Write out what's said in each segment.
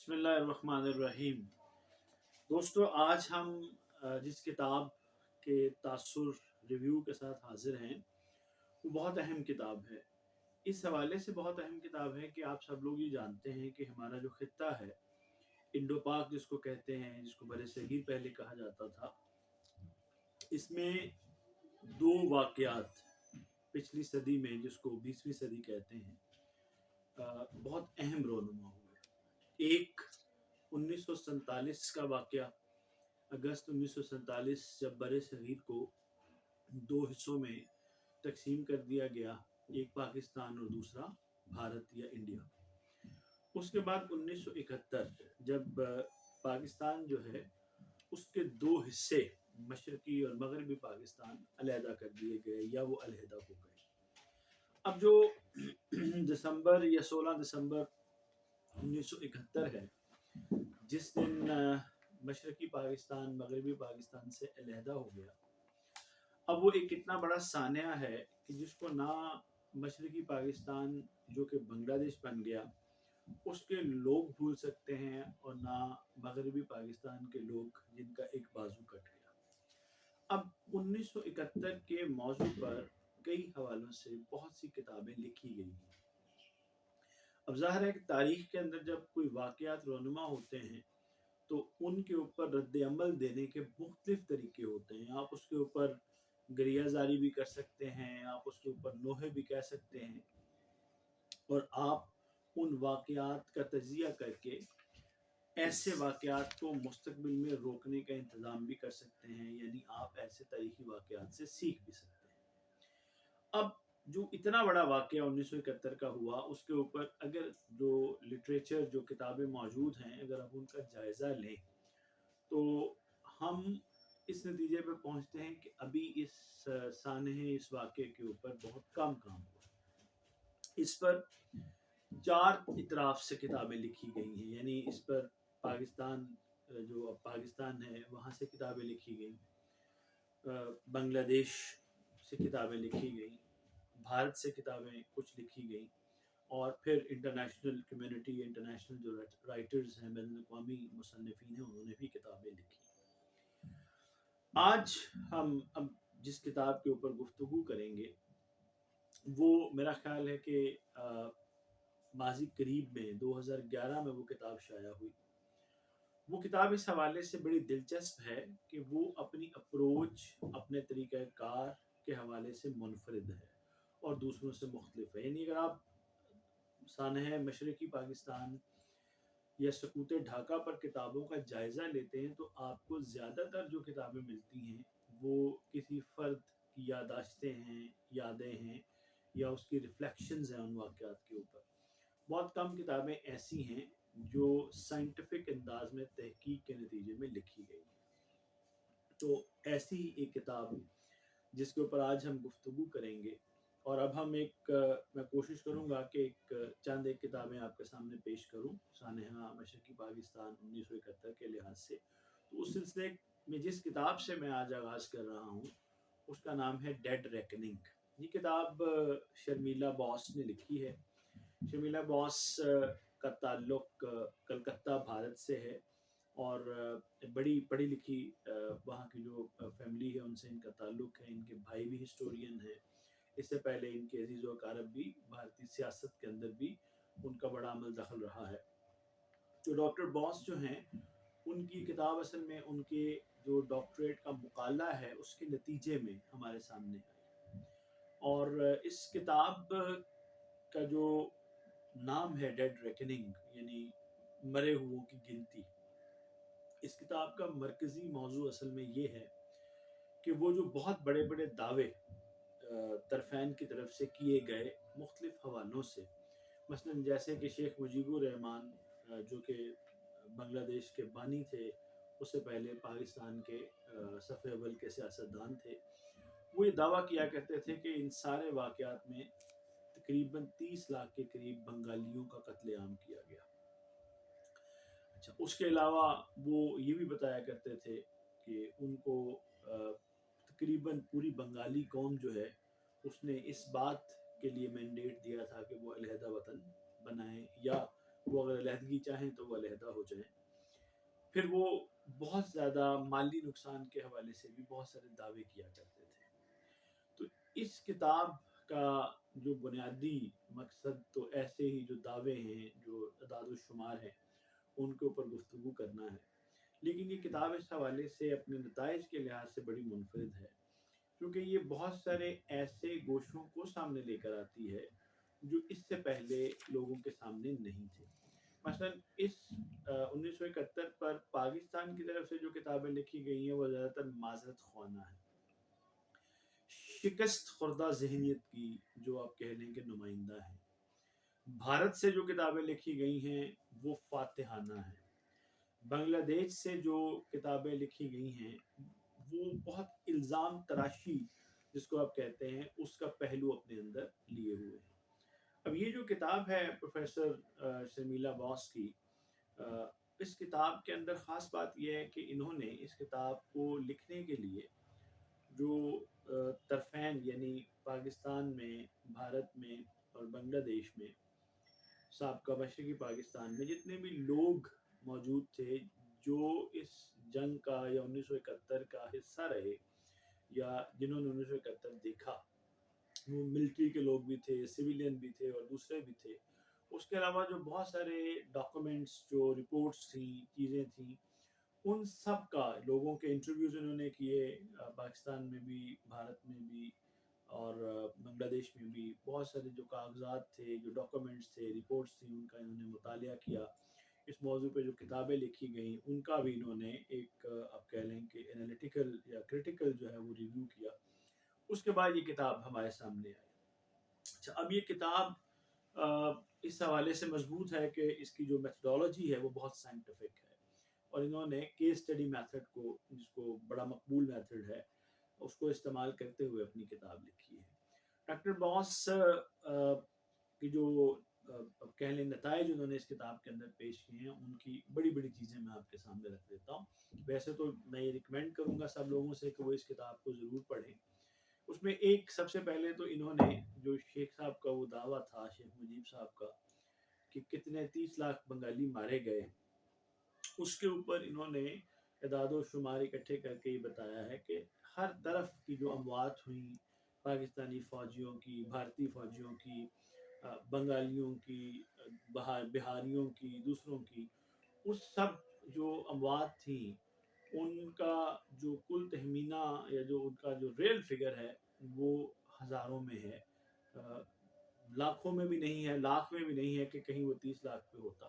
بسم اللہ الرحمن الرحیم۔ دوستو، آج ہم جس کتاب کے تاثر ریویو کے ساتھ حاضر ہیں وہ بہت اہم کتاب ہے۔ اس حوالے سے بہت اہم کتاب ہے کہ آپ سب لوگ یہ جانتے ہیں کہ ہمارا جو خطہ ہے، انڈو پاک جس کو کہتے ہیں، جس کو بر صغیر پہلے کہا جاتا تھا، اس میں دو واقعات پچھلی صدی میں، جس کو 20ویں صدی کہتے ہیں، بہت اہم رونما ہوئے۔ ایک 1947 کا واقعہ، اگست 1947، جب بر صغیر کو دو حصوں میں تقسیم کر دیا گیا، ایک پاکستان اور دوسرا بھارت یا انڈیا۔ اس کے بعد 1971، جب پاکستان جو ہے اس کے دو حصے، مشرقی اور مغربی پاکستان، علیحدہ کر دیے گئے یا وہ علیحدہ ہو گئے۔ اب جو دسمبر یا 16 دسمبر 1971 ہے، جس دن مشرقی پاکستان مغربی پاکستان سے علیحدہ ہو گیا، اب وہ ایک اتنا بڑا سانحہ ہے کہ جس کو نہ مشرقی پاکستان جو کہ بنگلہ دیش بن گیا اس کے لوگ بھول سکتے ہیں، اور نہ مغربی پاکستان کے لوگ جن کا ایک بازو کٹ گیا۔ اب 1971 کے موضوع پر کئی حوالوں سے بہت سی کتابیں لکھی گئی ہیں۔ اب ظاہر ہے کہ تاریخ کے اندر جب کوئی واقعات رونما ہوتے ہیں تو ان کے اوپر رد عمل دینے کے مختلف طریقے ہوتے ہیں۔ آپ اس کے اوپر گریہ زاری بھی کر سکتے ہیں، آپ اس کے اوپر نوحے بھی کہہ سکتے ہیں، اور آپ ان واقعات کا تجزیہ کر کے ایسے واقعات کو مستقبل میں روکنے کا انتظام بھی کر سکتے ہیں، یعنی آپ ایسے تاریخی واقعات سے سیکھ بھی سکتے ہیں۔ اب جو اتنا بڑا واقعہ 1971 کا ہوا، اس کے اوپر اگر جو لٹریچر، جو کتابیں موجود ہیں، اگر ہم ان کا جائزہ لیں تو ہم اس نتیجے پہ پہنچتے ہیں کہ ابھی اس سانحے، اس واقعے کے اوپر بہت کم کام ہوا۔ اس پر 4 اطراف سے کتابیں لکھی گئی ہیں، یعنی اس پر پاکستان، جو اب پاکستان ہے وہاں سے کتابیں لکھی گئیں، بنگلہ دیش سے کتابیں لکھی گئیں، بھارت سے کتابیں کچھ لکھی گئیں، اور پھر انٹرنیشنل کمیونٹی، انٹرنیشنل جو رائٹرز ہیں، بین الاقوامی مصنفین ہیں، انہوں نے بھی کتابیں لکھی۔ آج ہم اب جس کتاب کے اوپر گفتگو کریں گے وہ میرا خیال ہے کہ ماضی قریب میں 2011 میں وہ کتاب شائع ہوئی۔ وہ کتاب اس حوالے سے بڑی دلچسپ ہے کہ وہ اپنی اپروچ، اپنے طریقہ کار کے حوالے سے منفرد ہے اور دوسروں سے مختلف ہے۔ یعنی اگر آپ سانحہ مشرقی پاکستان یا سقوط ڈھاکہ پر کتابوں کا جائزہ لیتے ہیں تو آپ کو زیادہ تر جو کتابیں ملتی ہیں وہ کسی فرد کی یادداشتیں ہیں، یادیں ہیں، یا اس کی ریفلیکشنز ہیں ان واقعات کے اوپر۔ بہت کم کتابیں ایسی ہیں جو سائنٹیفک انداز میں تحقیق کے نتیجے میں لکھی گئی ہیں۔ تو ایسی ہی ایک کتاب جس کے اوپر آج ہم گفتگو کریں گے، اور اب ہم میں کوشش کروں گا کہ ایک کتابیں آپ کے سامنے پیش کروں سانحہ مشرقی پاکستان 1971 کے لحاظ سے۔ تو اس سلسلے میں جس کتاب سے میں آج آغاز کر رہا ہوں اس کا نام ہے ڈیڈ ریکننگ۔ یہ کتاب شرمیلا بوس نے لکھی ہے۔ شرمیلا بوس کا تعلق کلکتہ بھارت سے ہے، اور بڑی پڑھی لکھی وہاں کی جو فیملی ہے ان سے ان کا تعلق ہے۔ ان کے بھائی بھی ہسٹورین ہیں، اس سے پہلے ان کے عزیز و اقارب بھی بھارتی سیاست کے اندر بھی ان کا بڑا عمل دخل رہا ہے۔ جو ڈاکٹر بوس جو ہیں، ان کی کتاب اصل میں ان کے جو ڈاکٹریٹ کا مقالہ ہے اس کے نتیجے میں ہمارے سامنے آئی، اور اس کتاب کا جو نام ہے ڈیڈ ریکننگ، یعنی مرے ہوئوں کی گنتی، اس کتاب کا مرکزی موضوع اصل میں یہ ہے کہ وہ جو بہت بڑے بڑے دعوے طرفین کی طرف سے کیے گئے مختلف حوالوں سے، مثلا جیسے کہ شیخ مجیب الرحمان جو کہ بنگلہ دیش کے بانی تھے، اس سے پہلے پاکستان کے صف اول کے سیاستدان تھے، وہ یہ دعویٰ کیا کرتے تھے کہ ان سارے واقعات میں تقریباً 30 لاکھ کے قریب بنگالیوں کا قتل عام کیا گیا۔ اچھا، اس کے علاوہ وہ یہ بھی بتایا کرتے تھے کہ ان کو تقریباً پوری بنگالی قوم جو ہے اس نے اس بات کے لیے مینڈیٹ دیا تھا کہ وہ علیحدہ وطن بنائیں، یا وہ اگر علیحدگی چاہیں تو وہ علیحدہ ہو جائیں. پھر وہ بہت زیادہ مالی نقصان کے حوالے سے بھی بہت سارے دعوے کیا کرتے تھے. تو اس کتاب کا جو بنیادی مقصد تو ایسے ہی جو دعوے ہیں، جو اعداد و شمار ہیں، ان کے اوپر گفتگو کرنا ہے. لیکن یہ کتاب اس حوالے سے اپنے نتائج کے لحاظ سے بڑی منفرد ہے، کیونکہ یہ بہت سارے ایسے گوشوں کو سامنے لے کر آتی ہے جو اس سے پہلے لوگوں کے سامنے نہیں تھے. مثلا اس 1971 پر پاکستان کی طرف سے جو کتابیں لکھی گئی ہیں وہ زیادہ تر معذرت خوانہ ہیں، شکست خوردہ ذہنیت کی جو آپ کہہ لیں کہ نمائندہ ہیں. بھارت سے جو کتابیں لکھی گئی ہیں وہ فاتحانہ ہیں. بنگلہ دیش سے جو کتابیں لکھی گئی ہیں وہ بہت الزام تراشی جس کو آپ کہتے ہیں اس کا پہلو اپنے اندر لیے ہوئے ہیں. اب یہ جو کتاب ہے پروفیسر شرمیلا بوس کی، اس کتاب کے اندر خاص بات یہ ہے کہ انہوں نے اس کتاب کو لکھنے کے لیے جو طرفین یعنی پاکستان میں، بھارت میں اور بنگلہ دیش میں، سابقہ مشرقی پاکستان میں جتنے بھی لوگ موجود تھے جو اس جنگ کا یا 1971 کا حصہ رہے یا جنہوں نے 1971 دیکھا، وہ ملٹری کے لوگ بھی تھے، سویلین بھی تھے اور دوسرے بھی تھے. اس کے علاوہ جو بہت سارے ڈاکومنٹس، جو رپورٹس تھیں، چیزیں تھیں، ان سب کا لوگوں کے انٹرویوز انہوں نے کیے، پاکستان میں بھی، بھارت میں بھی اور بنگلہ دیش میں بھی. بہت سارے جو کاغذات تھے، جو ڈاکومنٹس تھے، رپورٹس تھیں، ان کا انہوں نے مطالعہ کیا. اس موضوع پہ جو کتابیں لکھی گئیں ان کا بھی انہوں نے ایک آپ کہہ لیں کہ انالیٹیکل یا کریٹیکل جو ہے وہ ریویو کیا. اس کے بعد یہ کتاب ہمارے سامنے آئی. اچھا، اب یہ کتاب اس حوالے سے مضبوط ہے کہ اس کی جو میتھڈالوجی ہے وہ بہت سائنٹیفک ہے، اور انہوں نے کیس اسٹڈی میتھڈ کو، جس کو بڑا مقبول میتھڈ ہے، اس کو استعمال کرتے ہوئے اپنی کتاب لکھی ہے. ڈاکٹر بوس کی جو کہہ لیں نتائج انہوں نے اس کتاب کے اندر پیش کیے ہیں، ان کی بڑی بڑی چیزیں میں آپ کے سامنے رکھ دیتا ہوں. ویسے تو میں یہ ریکمینڈ کروں گا سب لوگوں سے کہ وہ اس کتاب کو ضرور پڑھیں. اس میں ایک سب سے پہلے تو انہوں نے جو شیخ صاحب کا وہ دعویٰ تھا، شیخ مجیب صاحب کا، کہ کتنے 30 لاکھ بنگالی مارے گئے، اس کے اوپر انہوں نے اعداد و شمار اکٹھے کر کے یہ بتایا ہے کہ ہر طرف کی جو اموات ہوئیں، پاکستانی فوجیوں کی، بھارتی فوجیوں کی، بنگالیوں کی، بہاریوں کی، دوسروں کی، اس سب جو اموات تھیں ان کا جو کل تخمینہ یا جو ان کا جو ریل فگر ہے وہ ہزاروں میں ہے، لاکھوں میں بھی نہیں ہے، لاکھ میں بھی نہیں ہے کہ کہیں وہ 30 لاکھ پہ ہوتا.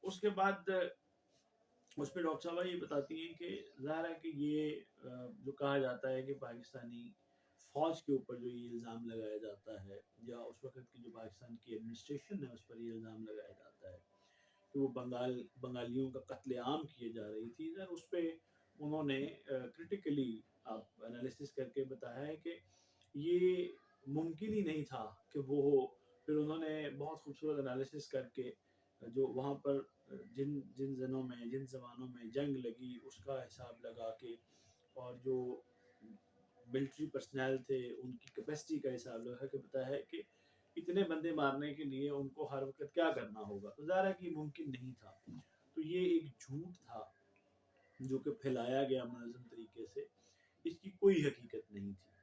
اس کے بعد اس پہ ڈاکٹر صاحبہ یہ بتاتی ہیں کہ ظاہر ہے کہ یہ جو کہا جاتا ہے کہ پاکستانی فوج کے اوپر جو یہ الزام لگایا جاتا ہے، یا اس وقت کی جو پاکستان کی ایڈمنسٹریشن ہے اس پر یہ الزام لگایا جاتا ہے کہ وہ بنگالیوں کا قتل عام کیے جا رہی تھی، اس پہ انہوں نے کریٹیکلی آپ انالیسس کر کے بتایا ہے کہ یہ ممکن ہی نہیں تھا کہ وہ ہو. پھر انہوں نے بہت خوبصورت انالیسس کر کے جو وہاں پر جن زنوں میں، جن زمانوں میں جنگ لگی اس کا حساب لگا کے، اور جو ملٹری پرسنل تھے ان کی کیپیسٹی کا حساب لگا کے بتایا ہے کہ اتنے بندے مارنے کے لیے ان کو ہر وقت کیا کرنا ہوگا. تو ظاہر ہے کہ ممکن نہیں تھا. تو یہ ایک جھوٹ تھا جو کہ پھیلایا گیا منظم طریقے سے، اس کی کوئی حقیقت نہیں تھی.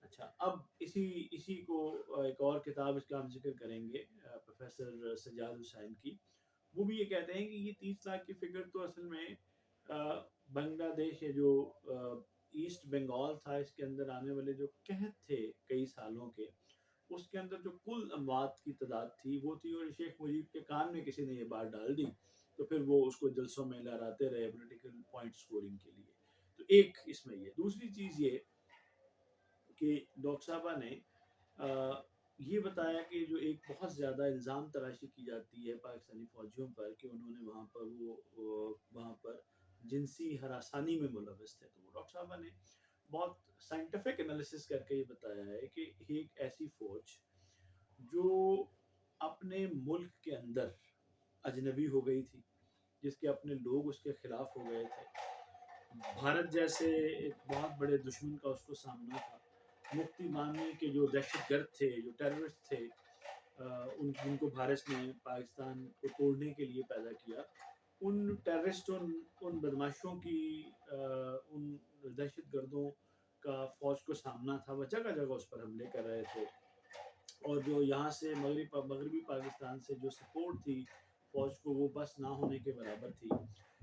اچھا، اب اسی کو ایک اور کتاب اس کا ہم ذکر کریں گے پروفیسر سجاد حسین کی. وہ بھی یہ کہتے ہیں کہ یہ 30 لاکھ کی فگر تو اصل میں بنگلہ دیش یا جو ایسٹ بنگال تھا، اس کے اندر آنے والے جو قحط تھے کئی سالوں کے، اس کے اندر جو کل اموات کی تعداد تھی وہ تھی، اور شیخ مجیب کے کان میں کسی نے یہ بات ڈال دی تو پھر وہ اس کو جلسوں میں لہراتے رہے پولیٹیکل پوائنٹ سکورنگ کے لیے. تو ایک اس میں یہ. دوسری چیز یہ کہ ڈاکٹر صاحبہ نے یہ بتایا کہ جو ایک بہت زیادہ الزام تراشی کی جاتی ہے پاکستانی فوجیوں پر کہ انہوں نے وہاں پر جنسی ہراسانی میں ملوث تھے. تو ڈاکٹر صاحبہ نے بہت سائنٹیفک انالیسس کر کے یہ بتایا ہے کہ ایک ایسی فوج جو اپنے ملک کے اندر اجنبی ہو گئی تھی، جس کے اپنے لوگ اس کے خلاف ہو گئے تھے، بھارت جیسے ایک بہت بڑے دشمن کا اس کو سامنا تھا، مفتی مانوی کے جو دہشت گرد تھے، جو ٹیررسٹ تھے، ان جن کو بھارت نے پاکستان کو توڑنے کے لیے پیدا کیا، ان ٹیررسٹ، ان بدماشوں کی، ان دہشت گردوں کا فوج کو سامنا تھا، وہ جگہ جگہ اس پر حملے کر رہے تھے، اور جو یہاں سے مغربی پاکستان سے جو سپورٹ تھی فوج کو، وہ بس نہ ہونے کے برابر تھی۔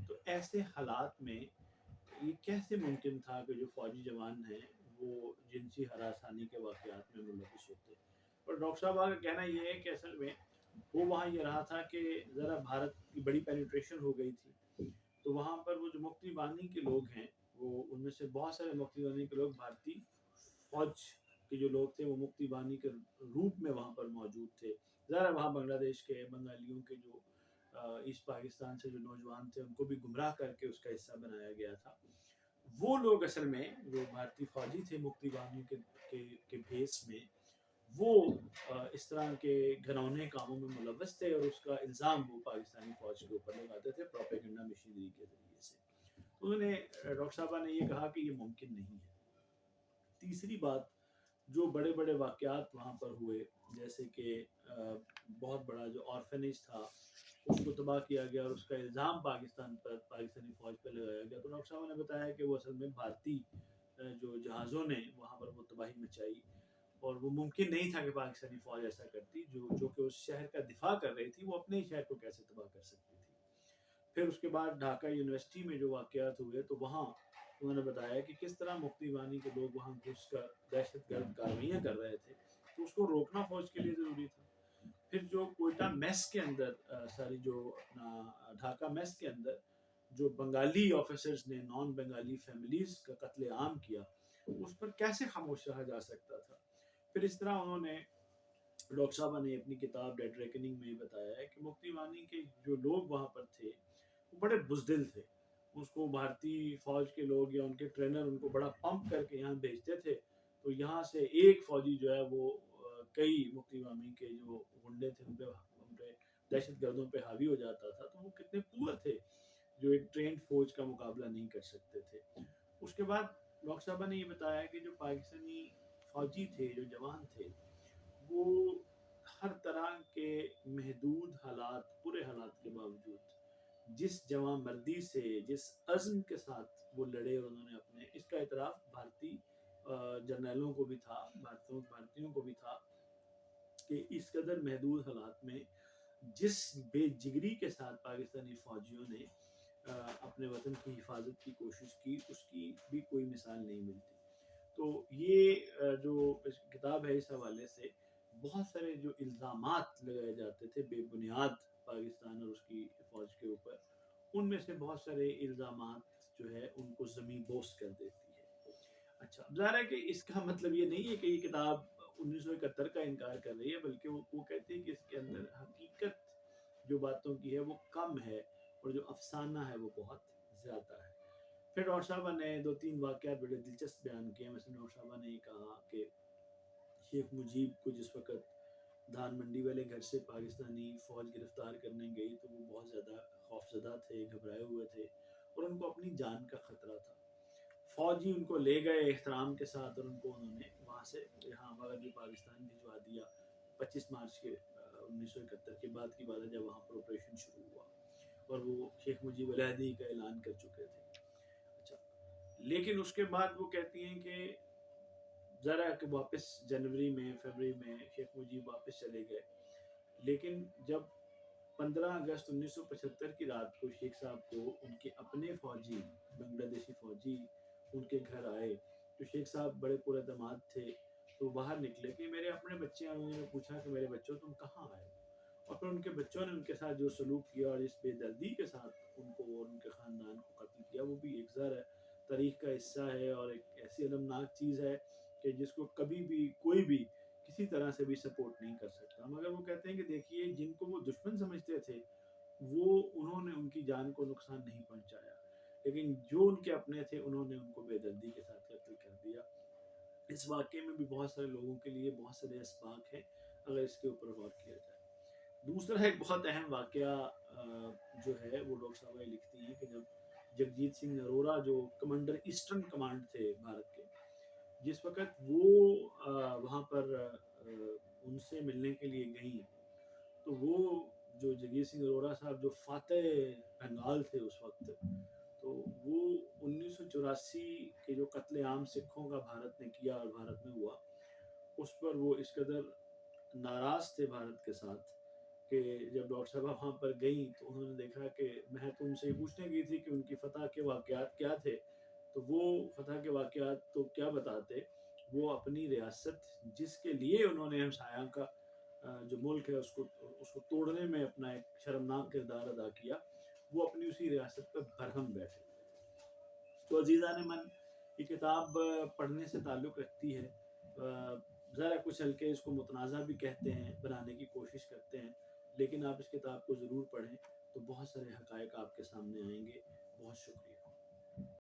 تو ایسے حالات میں یہ کیسے ممکن تھا کہ جو فوجی جوان ہیں وہ جنسی ہراسانی کے واقعات میں ملوث ہوتے؟ اور ڈاکٹر صاحب کا کہنا یہ ہے کہ اصل میں وہ وہاں یہ رہا تھا کہ ذرا بھارت کی بڑی پینیٹریشن ہو گئی تھی، تو وہاں پر وہ جو مکتی بانی کے لوگ ہیں، وہ ان میں سے بہت سارے مکتی بانی کے لوگ بھارتی فوج کے جو لوگ تھے وہ مکتی بانی کے روپ میں وہاں پر موجود تھے۔ ذرا وہاں بنگلہ دیش کے بنگالیوں کے جو ایسٹ پاکستان سے جو نوجوان تھے ان کو بھی گمراہ کر کے اس کا حصہ بنایا گیا تھا۔ وہ لوگ اصل میں جو بھارتی فوجی تھے مکتی بانی کے بھیس میں، وہ اس طرح کے گھنونے کاموں میں ملوث تھے، اور اس کا الزام وہ پاکستانی فوج کے اوپر لگاتے تھے پروپیگنڈا مشینری کے ذریعے سے۔ تو انہوں نے ڈاکٹر صاحبہ نے یہ کہا کہ یہ ممکن نہیں ہے۔ تیسری بات، جو بڑے بڑے واقعات وہاں پر ہوئے، جیسے کہ بہت بڑا جو آرفنیج تھا اس کو تباہ کیا گیا اور اس کا الزام پاکستانی فوج پہ لگایا گیا، تو ڈاکٹر صاحب نے بتایا کہ وہ اصل میں بھارتی جو جہازوں نے وہاں پر وہ تباہی مچائی، اور وہ ممکن نہیں تھا کہ پاکستانی فوج ایسا کرتی، جو کہ اس شہر کا دفاع کر رہی تھی، وہ اپنے ہی شہر کو کیسے تباہ کر سکتی تھی۔ پھر اس کے بعد ڈھاکہ یونیورسٹی میں جو واقعات ہوئے، تو وہاں انہوں نے بتایا کہ کس طرح مکتی بانی کے لوگ وہاں گھس کر دہشت گرد کاروائیاں کر رہے تھے، تو اس کو روکنا فوج کے لیے ضروری تھا۔ پھر جو کوئٹہ میس کے اندر ساری جو اپنا ڈھاکہ میس کے اندر جو بنگالی آفیسرز نے نان بنگالی فیملیز کا قتل عام کیا، اس پر کیسے خاموش رہا جا سکتا تھا؟ پھر اس طرح انہوں نے ڈاکٹر صاحبہ نے اپنی کتاب ڈیڈ ریکننگ میں بتایا ہے کہ مکتی بانی کے جو لوگ وہاں پر تھے وہ بڑے بزدل تھے، اس کو بھارتی فوج کے لوگ یا ان کے ٹرینر ان کو بڑا پمپ کر کے یہاں بھیجتے تھے، تو یہاں سے ایک فوجی جو ہے وہ کئی مکتی بانی کے جو گنڈے تھے ان پہ دہشت گردوں پہ حاوی ہو جاتا تھا۔ تو وہ کتنے پور تھے جو ایک ٹرینڈ فوج کا مقابلہ نہیں کر سکتے تھے۔ اس کے بعد ڈاکٹر صاحبہ نے یہ بتایا کہ جو پاکستانی فوجی تھے، جو جوان تھے، وہ ہر طرح کے محدود حالات، برے حالات کے باوجود جس جواں مردی سے، جس عزم کے ساتھ وہ لڑے، اور انہوں نے اپنے اس کا اعتراف بھارتی جرنیلوں کو بھی تھا، بھارتیوں کو بھی تھا، کہ اس قدر محدود حالات میں جس بے جگری کے ساتھ پاکستانی فوجیوں نے اپنے وطن کی حفاظت کی کوشش کی، اس کی بھی کوئی مثال نہیں ملتی۔ تو یہ جو کتاب ہے، اس حوالے سے بہت سارے جو الزامات لگائے جاتے تھے بے بنیاد پاکستان اور اس کی فوج کے اوپر، ان میں سے بہت سارے الزامات جو ہے ان کو زمین بوس کر دیتی ہے۔ اچھا، ظاہر ہے کہ اس کا مطلب یہ نہیں ہے کہ یہ کتاب 1971 کا انکار کر رہی ہے، بلکہ وہ کہتے ہیں کہ اس کے اندر حقیقت جو باتوں کی ہے وہ کم ہے، اور جو افسانہ ہے وہ بہت زیادہ ہے۔ پھر ڈاکٹر صاحبہ نے دو تین واقعات بڑے دلچسپ بیان کیے۔ مثلا ڈاکٹر صاحبہ نے یہ کہا کہ شیخ مجیب کو جس وقت دھان منڈی والے گھر سے پاکستانی فوج گرفتار کرنے گئی، تو وہ بہت زیادہ خوفزدہ تھے، گھبرائے ہوئے تھے، اور ان کو اپنی جان کا خطرہ تھا۔ فوجی ان کو لے گئے احترام کے ساتھ، اور انہوں نے وہاں سے یہاں مغربی پاکستان بھجوا دیا۔ 25 مارچ کے 1971 کے بعد کی بات ہے، جب وہاں پر آپریشن شروع ہوا، اور وہ شیخ مجیب علیحدگی کا اعلان کر چکے تھے۔ اچھا، لیکن اس کے بعد وہ کہتی ہیں کہ ذرا کہ واپس جنوری میں، فروری میں شیخ مجیب واپس چلے گئے، لیکن جب 15 اگست 1975 کی رات کو شیخ صاحب کو ان کے اپنے فوجی، بنگلہ دیشی فوجی ان کے گھر آئے، تو شیخ صاحب بڑے پراعتماد تھے، تو باہر نکلے کہ میرے اپنے بچے ہیں، انہوں نے پوچھا کہ میرے بچوں تم کہاں آئے؟ اور پھر ان کے بچوں نے ان کے ساتھ جو سلوک کیا اور اس بے دردی کے ساتھ ان کو اور ان کے خاندان کو قتل کیا، وہ بھی ایک ظاہر ہے تاریخ کا حصہ ہے، اور ایک ایسی المناک چیز ہے کہ جس کو کبھی بھی کوئی بھی کسی طرح سے بھی سپورٹ نہیں کر سکتا۔ مگر وہ کہتے ہیں کہ دیکھیے، جن کو وہ دشمن سمجھتے تھے وہ انہوں نے ان کی جان کو نقصان نہیں پہنچایا، لیکن جو ان کے اپنے تھے انہوں نے ان کو بے دردی کے ساتھ قتل کر دیا۔ اس واقعے میں بھی بہت سارے لوگوں کے لیے بہت سارے اسباق ہیں اگر اس کے اوپر غور کیا جائے۔ دوسرا ایک بہت اہم واقعہ جو ہے وہ ڈاکٹر صاحبہ لکھتی ہیں کہ جب جگجیت سنگھ نروورا جو کمانڈر ایسٹرن کمانڈ تھے بھارت کے، جس وقت وہ وہاں پر ان سے ملنے کے لیے گئیں، تو وہ جو جگیر سنگھ اروڑا صاحب جو فاتح بنگال تھے اس وقت، تو وہ 1984 کے جو قتل عام سکھوں کا بھارت نے کیا اور بھارت میں ہوا، اس پر وہ اس قدر ناراض تھے بھارت کے ساتھ کہ جب ڈاکٹر صاحبہ وہاں پر گئیں تو انہوں نے دیکھا کہ میں تو ان سے پوچھنے کی تھی کہ ان کی فتح کے واقعات کیا تھے، تو وہ فتح کے واقعات تو کیا بتاتے، وہ اپنی ریاست جس کے لیے انہوں نے ہمسایہ کا جو ملک ہے اس کو توڑنے میں اپنا ایک شرمناک کردار ادا کیا، وہ اپنی اسی ریاست پر برہم بیٹھے ہوئے تھے۔ تو عزیزان من، یہ کتاب پڑھنے سے تعلق رکھتی ہے، ذرا کچھ ہلکے اس کو متنازع بھی کہتے ہیں، بنانے کی کوشش کرتے ہیں، لیکن آپ اس کتاب کو ضرور پڑھیں تو بہت سارے حقائق آپ کے سامنے آئیں گے۔ بہت شکریہ۔